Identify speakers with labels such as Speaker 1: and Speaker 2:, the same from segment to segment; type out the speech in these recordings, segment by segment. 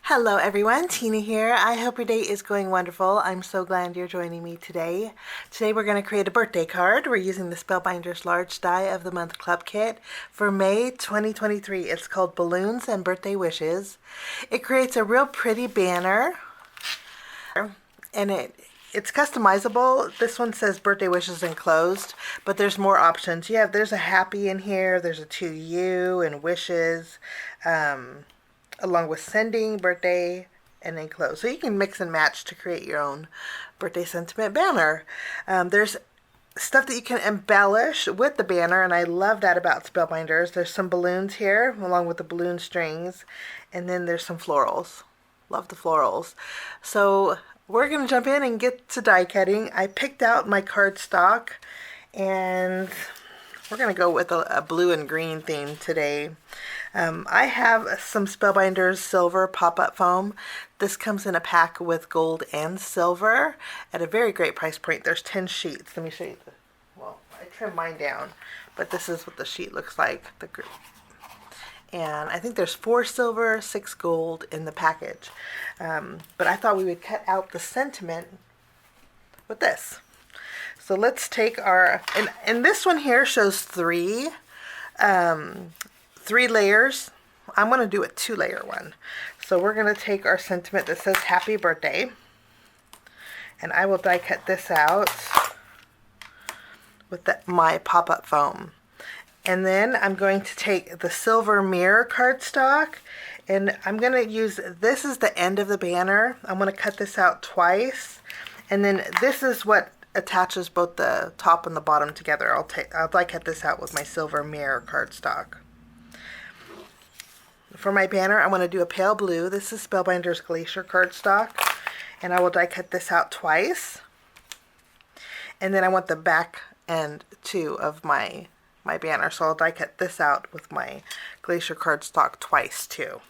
Speaker 1: Hello everyone, Tina here. I hope your day is going wonderful. I'm so glad you're joining me today. Today we're going to create a birthday card. We're using the Spellbinders Large Die of the Month Club Kit for May 2023. It's called Balloons and Birthday Wishes. It creates a real pretty banner and it's customizable. This one says birthday wishes enclosed, but there's more options. There's a happy in here, there's a to you and wishes. Along with sending, birthday, and enclosed. So you can mix and match to create your own birthday sentiment banner. There's stuff that you can embellish with the banner, and I love that about Spellbinders. There's some balloons here, along with the balloon strings, and then there's some florals. Love the florals. So we're going to jump in and get to die cutting. I picked out my cardstock, and we're going to go with a blue and green theme today. I have some Spellbinders silver pop-up foam. This comes in a pack with gold and silver at a very great price point. There's 10 sheets. Let me show you. Well, I trimmed mine down, but this is what the sheet looks like. And I think there's 4 silver, 6 gold in the package. But I thought we would cut out the sentiment with this. So let's take our, and this one here shows 3 layers. I'm going to do a 2-layer one. So we're going to take our sentiment that says happy birthday, and I will die cut this out with my pop-up foam. And then I'm going to take the silver mirror cardstock, and I'm going to use, this is the end of the banner. I'm going to cut this out twice, and then this is what attaches both the top and the bottom together. I'll die cut this out with my silver mirror cardstock. For my banner, I want to do a pale blue. This is Spellbinders Glacier cardstock, and I will die cut this out twice. And then I want the back end too of my banner, so I'll die cut this out with my Glacier cardstock twice too.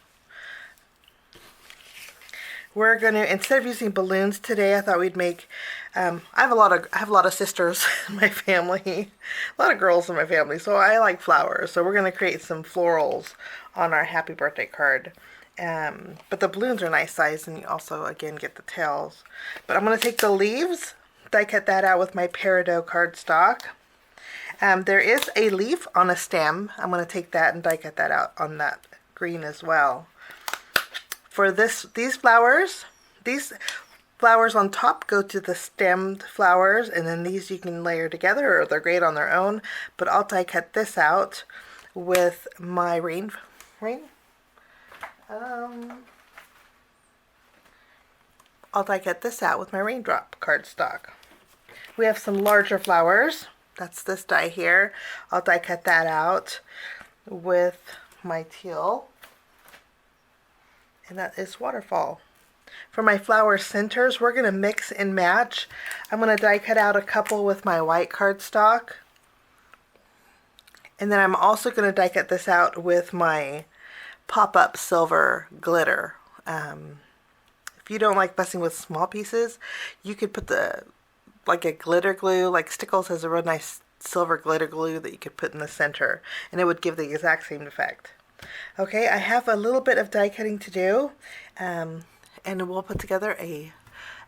Speaker 1: We're going to, instead of using balloons today, I thought we'd make, I have a lot of sisters in my family, a lot of girls in my family, so I like flowers. So we're going to create some florals on our happy birthday card. But the balloons are nice size, and you also, again, get the tails. But I'm going to take the leaves, die cut that out with my Peridot cardstock. There is a leaf on a stem. I'm going to take that and die cut that out on that green as well. For these flowers on top go to the stemmed flowers, and then these you can layer together, or they're great on their own. But I'll die cut this out with my I'll die cut this out with my Raindrop cardstock. We have some larger flowers. That's this die here. I'll die cut that out with my teal. And that is Waterfall. For my flower centers, we're going to mix and match. I'm going to die cut out a couple with my white cardstock. And then I'm also going to die cut this out with my pop-up silver glitter. If you don't like messing with small pieces, you could put like a glitter glue, like Stickles has a real nice silver glitter glue that you could put in the center, and it would give the exact same effect. Okay, I have a little bit of die cutting to do, and we'll put together a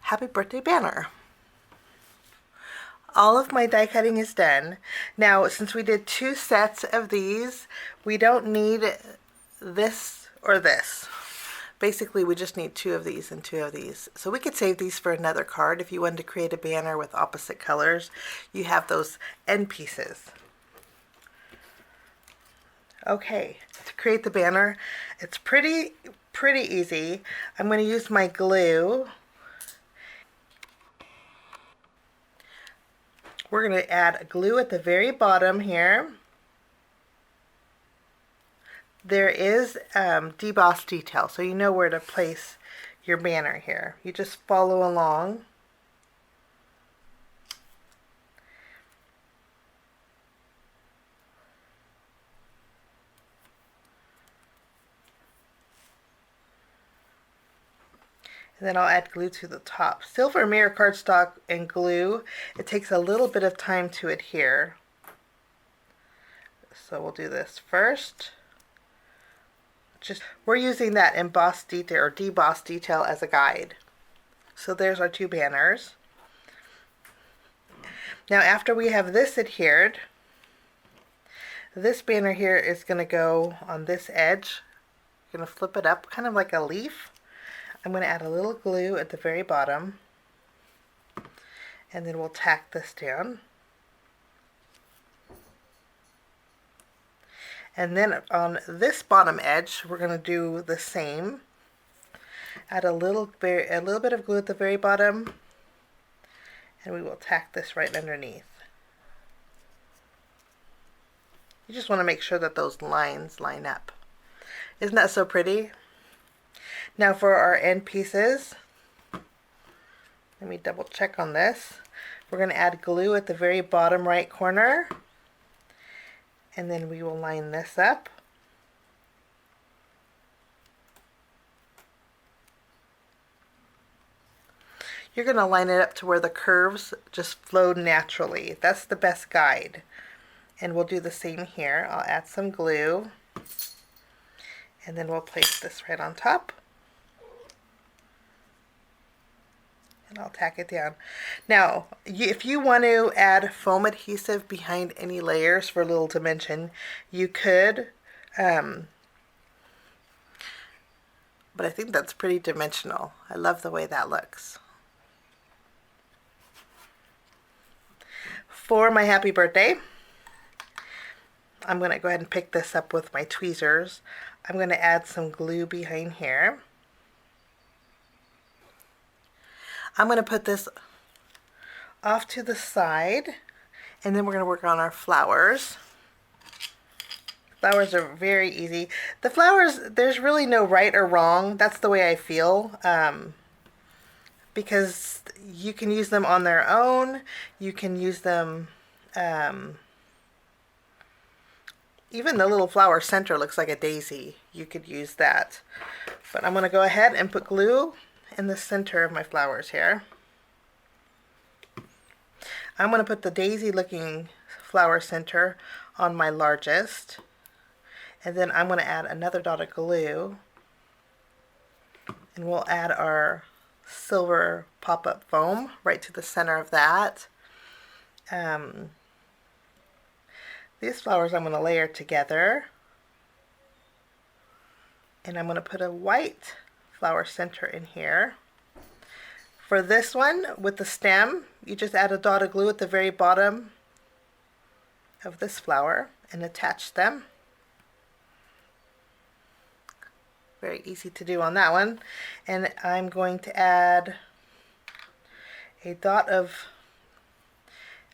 Speaker 1: happy birthday banner. All of my die cutting is done. Now, since we did 2 sets of these, we don't need this or this. Basically, we just need 2 of these and 2 of these. So we could save these for another card. If you wanted to create a banner with opposite colors, you have those end pieces. Okay, to create the banner, it's pretty easy. I'm going to use my glue. We're going to add glue at the very bottom here. There is deboss detail, so you know where to place your banner here. You just follow along. And then I'll add glue to the top. Silver mirror cardstock and glue, it takes a little bit of time to adhere. So we'll do this first. we're using that embossed detail or debossed detail as a guide. So there's our two banners. Now after we have this adhered, this banner here is going to go on this edge. I'm going to flip it up kind of like a leaf. I'm going to add a little glue at the very bottom, and then we'll tack this down. And then on this bottom edge, we're going to do the same. Add a little bit of glue at the very bottom, and we will tack this right underneath. You just want to make sure that those lines line up. Isn't that so pretty? Now for our end pieces, let me double check on this. We're going to add glue at the very bottom right corner, and then we will line this up. You're going to line it up to where the curves just flow naturally. That's the best guide. And we'll do the same here. I'll add some glue, and then we'll place this right on top. And I'll tack it down. Now, if you want to add foam adhesive behind any layers for a little dimension, you could. But I think that's pretty dimensional. I love the way that looks. For my happy birthday, I'm going to go ahead and pick this up with my tweezers. I'm going to add some glue behind here. I'm going to put this off to the side, and then we're going to work on our flowers. Flowers are very easy. The flowers, there's really no right or wrong. That's the way I feel, because you can use them on their own. You can use them, even the little flower center looks like a daisy. You could use that. But I'm going to go ahead and put glue in the center of my flowers here. I'm going to put the daisy looking flower center on my largest, and then I'm going to add another dot of glue, and we'll add our silver pop-up foam right to the center of that. These flowers I'm going to layer together, and I'm going to put a white flower center in here. For this one, with the stem, you just add a dot of glue at the very bottom of this flower and attach them. Very easy to do on that one. And I'm going to add a dot of,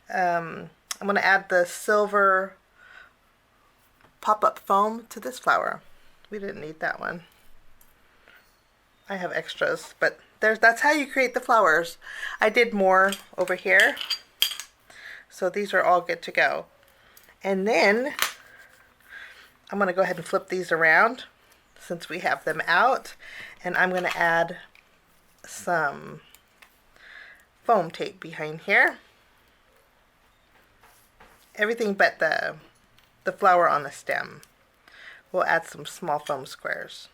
Speaker 1: I'm going to add the silver pop-up foam to this flower. We didn't need that one. I have extras, but that's how you create the flowers. I did more over here, so these are all good to go. And then I'm going to go ahead and flip these around since we have them out, and I'm going to add some foam tape behind here. Everything but the flower on the stem. We'll add some small foam squares.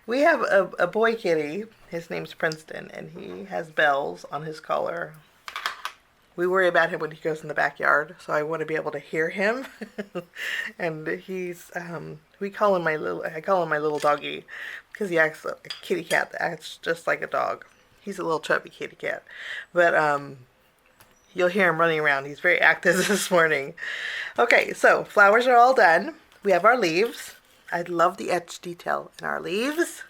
Speaker 1: We have a boy kitty. His name's Princeton, and he has bells on his collar. We worry about him when he goes in the backyard, so I want to be able to hear him. And he's I call him my little doggy, because he acts like a kitty cat that acts just like a dog. He's a little chubby kitty cat, but you'll hear him running around. He's very active this morning. Okay, so flowers are all done. We have our leaves. I love the etched detail in our leaves.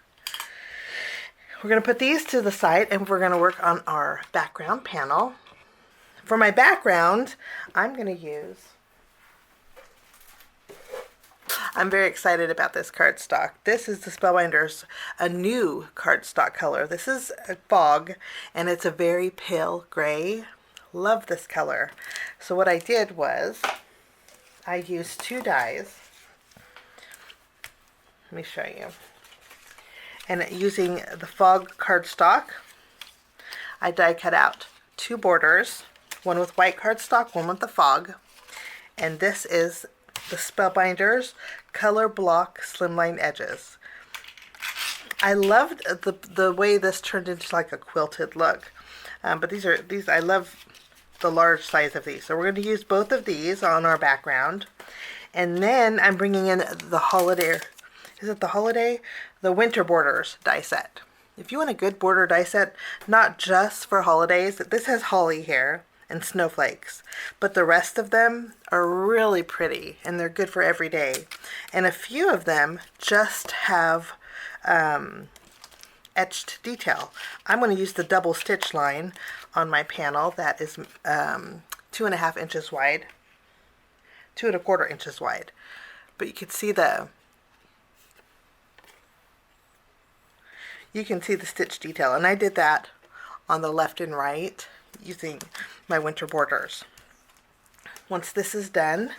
Speaker 1: We're going to put these to the side, and we're going to work on our background panel. For my background, I'm going to use, I'm very excited about this cardstock. This is the Spellbinders, a new cardstock color. This is a fog, and it's a very pale gray. Love this color. So what I did was, I used two dies. Let me show you. And using the fog cardstock, I die cut out two borders. one with white cardstock, one with the fog. And this is the Spellbinders Color Block Slimline Edges. I loved the way this turned into like a quilted look. But these I love the large size of these. So we're going to use both of these on our background. And then I'm bringing in the holiday, is it the holiday? The Winter Borders die set. If you want a good border die set, not just for holidays, this has holly here and snowflakes, but the rest of them are really pretty and they're good for every day. And a few of them just have etched detail. I'm going to use the double stitch line on my panel that is 2.5 inches wide, 2.25 inches wide. But you can see the stitch detail, and I did that on the left and right using my winter borders. Once this is done,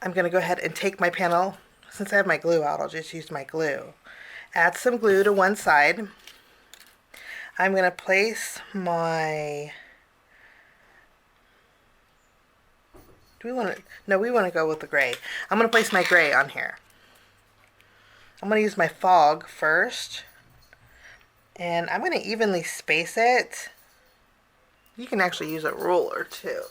Speaker 1: I'm going to go ahead and take my panel. Since I have my glue out, I'll just use my glue. Add some glue to one side. I'm going to place my, we want to go with the gray. I'm going to place my gray on here. I'm going to use my fog first, and I'm going to evenly space it. You can actually use a ruler too.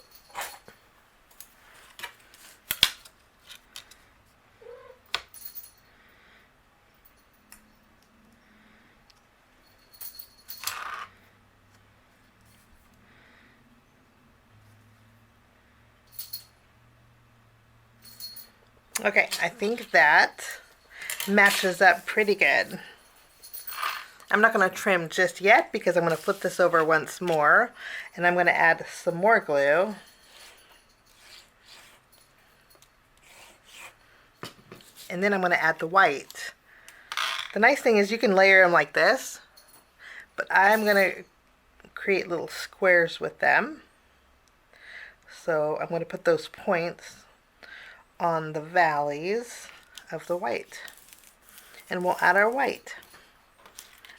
Speaker 1: Okay, I think that matches up pretty good. I'm not going to trim just yet because I'm going to flip this over once more, and I'm going to add some more glue. And then I'm going to add the white. The nice thing is you can layer them like this, but I'm going to create little squares with them. So I'm going to put those points on the valleys of the white. And we'll add our white.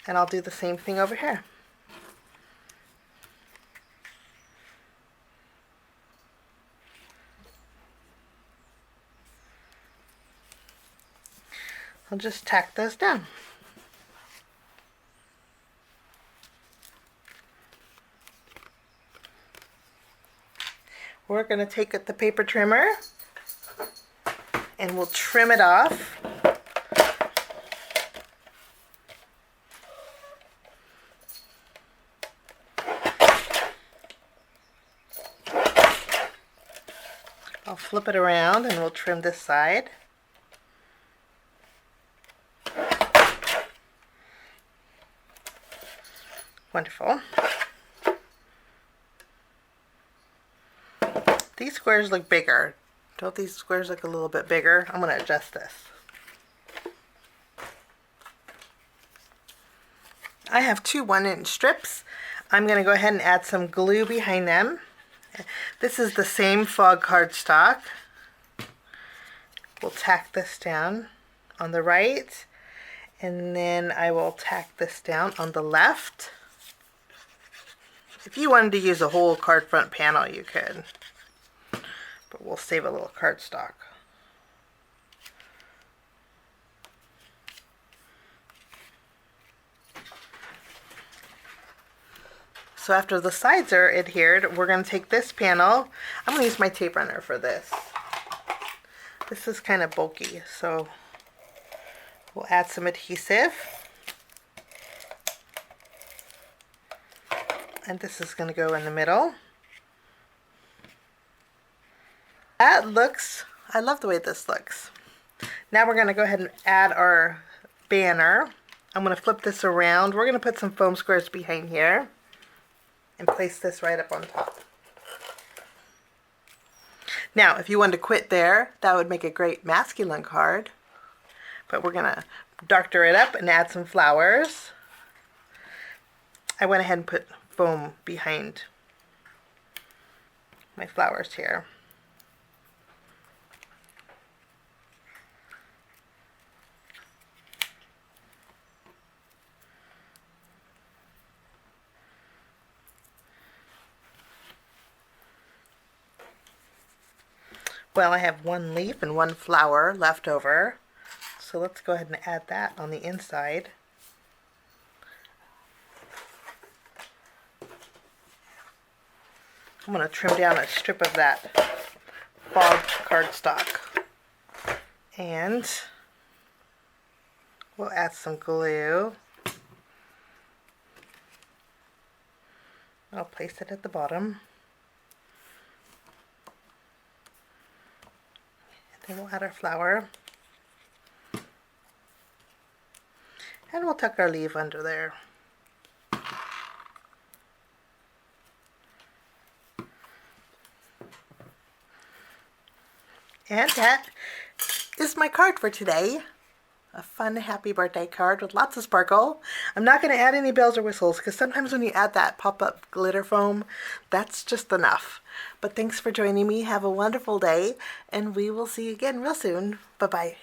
Speaker 1: And I'll do the same thing over here. I'll just tack those down. We're going to take the paper trimmer and we'll trim it off. I'll flip it around and we'll trim this side. Wonderful. These squares look bigger. Don't these squares look a little bit bigger? I'm going to adjust this. I have two 1-inch strips. I'm going to go ahead and add some glue behind them. This is the same fog cardstock. We'll tack this down on the right, and then I will tack this down on the left. If you wanted to use a whole card front panel, you could, but we'll save a little cardstock. So after the sides are adhered, we're going to take this panel. I'm going to use my tape runner for this. This is kind of bulky, so we'll add some adhesive. And this is going to go in the middle. That looks, I love the way this looks. Now we're going to go ahead and add our banner. I'm going to flip this around. We're going to put some foam squares behind here and place this right up on top. Now, if you wanted to quit there, that would make a great masculine card. But we're going to doctor it up and add some flowers. I went ahead and put foam behind my flowers here. Well, I have one leaf and one flower left over, so let's go ahead and add that on the inside. I'm going to trim down a strip of that fogged cardstock, and we'll add some glue. I'll place it at the bottom. And then we'll add our flower. And we'll tuck our leaf under there. And that is my card for today. A fun, happy birthday card with lots of sparkle. I'm not going to add any bells or whistles because sometimes when you add that pop-up glitter foam, that's just enough. But thanks for joining me. Have a wonderful day, and we will see you again real soon. Bye-bye.